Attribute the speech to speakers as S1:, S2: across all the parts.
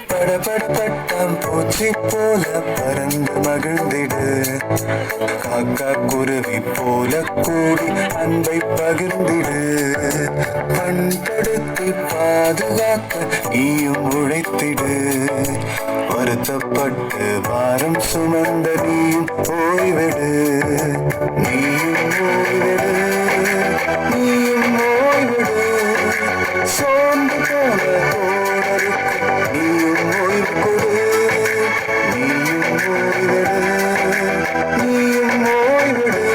S1: படபட பட்டாம் பூச்சி போல பறந்து மகிழ்ந்திடு, காக்கா குருவி போல கூடி அன்பை பகிர்ந்திடு. பண்படுத்தி பாதுகாக்க நீயும் உழைத்திடு, வருத்தப்பட்டு வாரம் சுமந்த நீயும் ஓய்விடு. நீயும் ஓய்விடு, நீயும் ஓய்விடு. சோர்ந்து போன தோழருக்கு நீயும் ஓய்வு கொடு. நீயும் ஓய்விடு, நீயும் ஓய்விடு.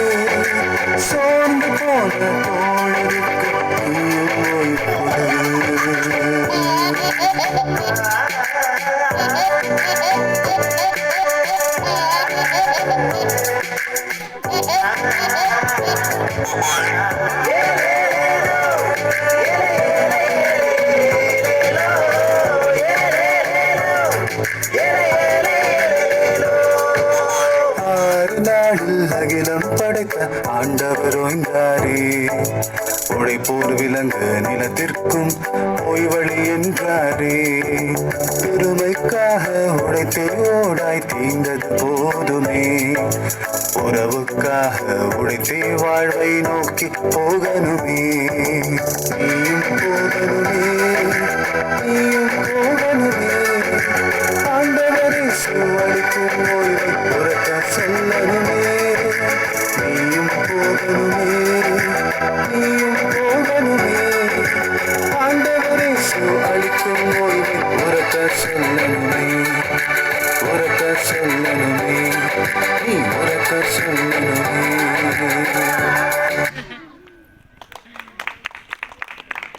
S1: சோர்ந்து போன தோழருக்கு நீயும் ஓய்வு கொடு. அகிலம் படைத்த ஆண்டவர் ஓய்ந்தாரே, உழைப்போர் விலங்கு நிலத்திற்கும் ஓய்வழி என்றாரே. பெருமைக்காக உழைத்தே ஓடாய் தீர்ந்தது போதுமே, உறவுக்காக உழைத்தே வாழ்வை நோக்கி போகணுமே. நீயும் போகணுமே, நீயும் போகணுமே. ஆண்டவரே அளிக்கும் ஓய்வை உறக்க சொல்லணுமே. நீயும் போகணுமே, நீயும் போகணுமே. ஆண்டவரே அளிக்கும் ஓய்வை உறக்க சொல்லணுமே, உறக்க சொல்லணுமே. நீ உறக்க சொல்லணுமே.